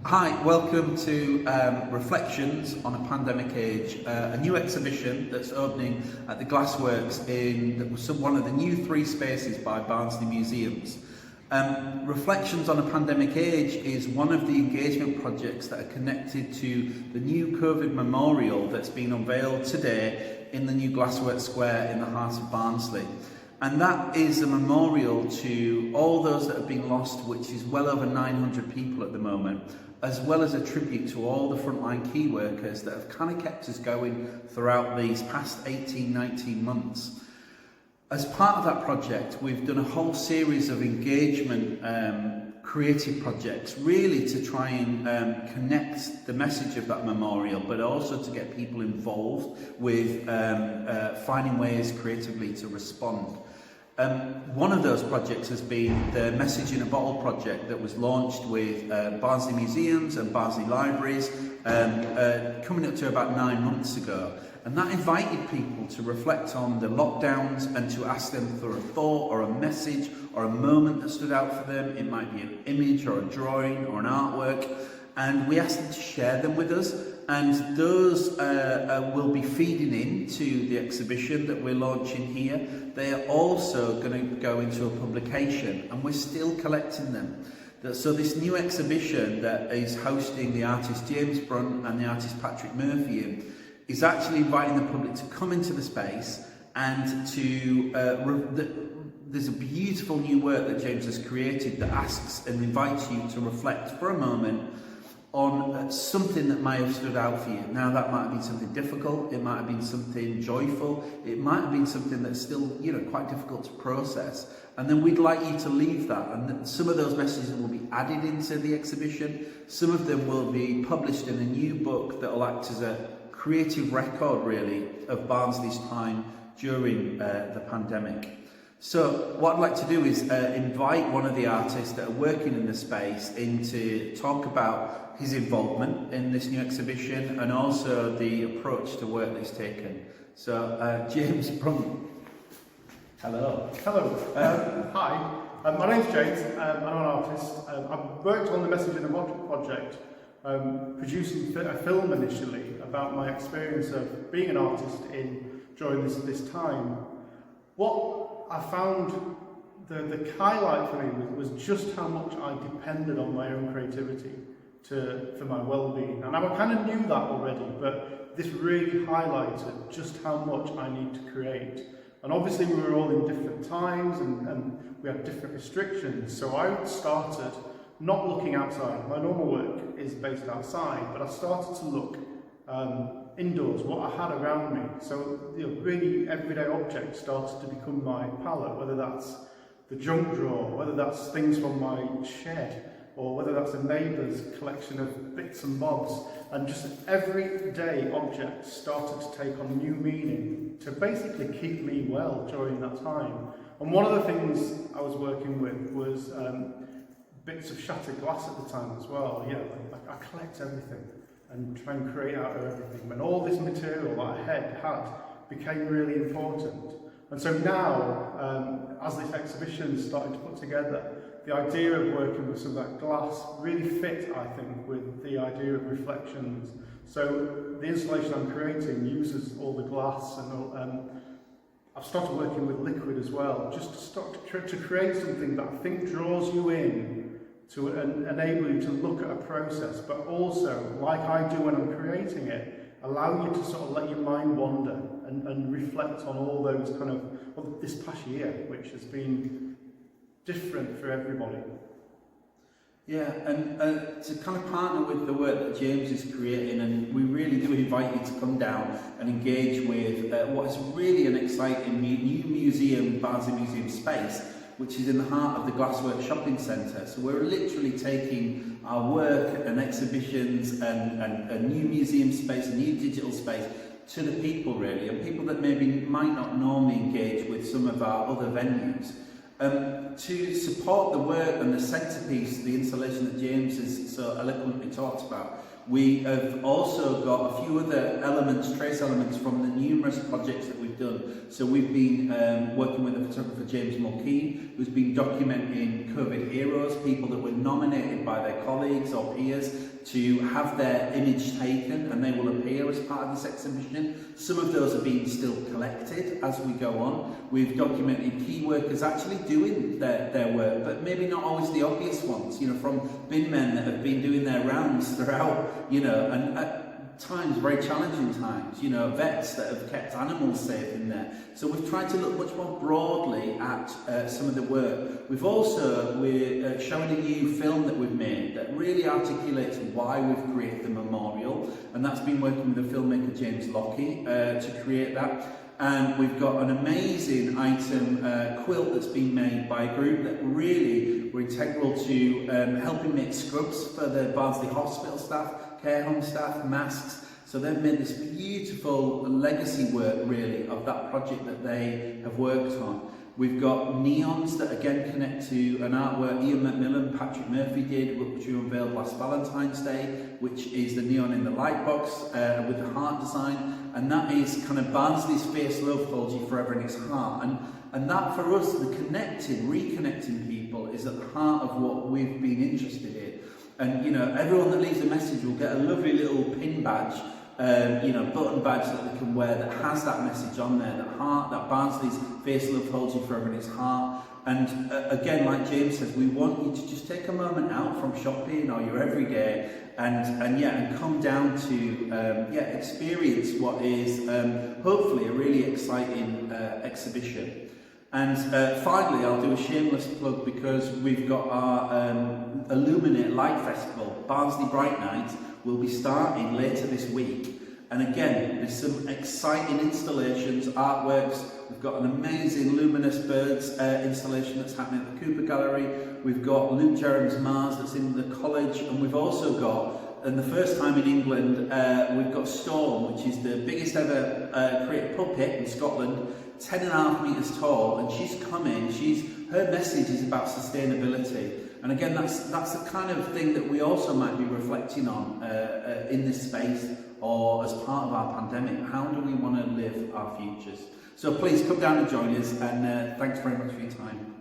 Hi, welcome to Reflections on a Pandemic Age, a new exhibition that's opening at the Glassworks in one of the new 3 spaces by Barnsley Museums. Reflections on a Pandemic Age is one of the engagement projects that are connected to the new COVID memorial that's been unveiled today in the new Glassworks Square in the heart of Barnsley. And that is a memorial to all those that have been lost, which is well over 900 people at the moment, as well as a tribute to all the frontline key workers that have kind of kept us going throughout these past 18-19 months. As part of that project, we've done a whole series of engagement creative projects, really to try and connect the message of that memorial, but also to get people involved with finding ways creatively to respond. One of those projects has been the Message in a Bottle project that was launched with Barnsley Museums and Barnsley Libraries coming up to about 9 months ago. And that invited people to reflect on the lockdowns and to ask them for a thought or a message or a moment that stood out for them. It might be an image or a drawing or an artwork. And we asked them to share them with us. And those will be feeding into the exhibition that we're launching here. They are also going to go into a publication, and we're still collecting them. So this new exhibition that is hosting the artist James Brunt and the artist Patrick Murphy is actually inviting the public to come into the space and to there's a beautiful new work that James has created that asks and invites you to reflect for a moment on something that might have stood out for you. Now, that might have been something difficult, it might have been something joyful, it might have been something that's still, quite difficult to process. And then we'd like you to leave that, and some of those messages will be added into the exhibition. Some of them will be published in a new book that will act as a creative record, really, of Barnsley's time during the pandemic. So what I'd like to do is invite one of the artists that are working in the space in to talk about his involvement in this new exhibition and also the approach to work that he's taken. So James Brunt. Hello. Hello. Hi. My name's James. I'm an artist. I've worked on the Message in a Bottle project, producing a film initially about my experience of being an artist during this time. What I found the highlight for me was just how much I depended on my own creativity for my well-being. And I kind of knew that already, but this really highlighted just how much I need to create. And obviously we were all in different times and we had different restrictions. So I started not looking outside. My normal work is based outside, but I started to look indoors, what I had around me. So really everyday objects started to become my palette, whether that's the junk drawer, whether that's things from my shed, or whether that's a neighbour's collection of bits and bobs. And just everyday objects started to take on new meaning to basically keep me well during that time. And one of the things I was working with was bits of shattered glass at the time as well. I collect everything and try and create out of everything. And all this material that I had became really important. And so now, as this exhibition started to put together, the idea of working with some of that glass really fit, I think, with the idea of reflections. So the installation I'm creating uses all the glass, and I've started working with liquid as well, just to create something that I think draws you in, to enable you to look at a process, but also, like I do when I'm creating it, allow you to sort of let your mind wander and reflect on all those this past year, which has been different for everybody. Yeah, and to kind of partner with the work that James is creating, and we really do invite you to come down and engage with what is really an exciting new museum, Barnsley Museum space, which is in the heart of the Glassworks Shopping Centre. So we're literally taking our work and exhibitions and a new museum space, a new digital space to the people, really, and people that maybe might not normally engage with some of our other venues. To support the work and the centrepiece, the installation that James has so eloquently talked about. We have also got a few other elements, trace elements from the numerous projects that we've done. So we've been working with the photographer James Mulkeen, who's been documenting COVID heroes, people that were nominated by their colleagues or peers to have their image taken, and they will appear as part of this exhibition. Some of those are being still collected as we go on. We've documented key workers actually doing their work, but maybe not always the obvious ones, you know, from bin men that have been doing their rounds throughout, you know, and at times, very challenging times, you know, vets that have kept animals safe in there. So we've tried to look much more broadly at some of the work. We're showing a new film that we've made that really articulates why we've created the memorial, and that's been working with the filmmaker James Lockie to create that. And we've got an amazing item quilt that's been made by a group that really were integral to helping make scrubs for the Barnsley hospital staff, care home staff, masks. So they've made this beautiful legacy work really of that project that they have worked on. We've got neons that again connect to an artwork Ian McMillan, Patrick Murphy did, which we unveiled last Valentine's Day, which is the neon in the light box with the heart design. And that is kind of Barnsley's fierce love holds you forever in its heart. And that for us, the reconnecting people is at the heart of what we've been interested in. And you know, everyone that leaves a message will get a lovely little pin badge, you know, button badge that they can wear that has that message on there, that heart, that Barnsley's fierce love holds you forever in its heart. And again, like James says, we want you to just take a moment out from shopping or your everyday and come down to experience what is hopefully a really exciting exhibition. And finally, I'll do a shameless plug because we've got our Illuminate Light Festival, Barnsley Bright Night, will be starting later this week. And again, there's some exciting installations, artworks. We've got an amazing Luminous Birds installation that's happening at the Cooper Gallery. We've got Luke Jerram's Mars that's in the college. And we've also got, and the first time in England, we've got Storm, which is the biggest ever created puppet in Scotland, 10.5 metres tall, and she's coming. Her message is about sustainability. And again, that's the kind of thing that we also might be reflecting on in this space or as part of our pandemic. How do we want to live our futures? So please come down and join us, and thanks very much for your time.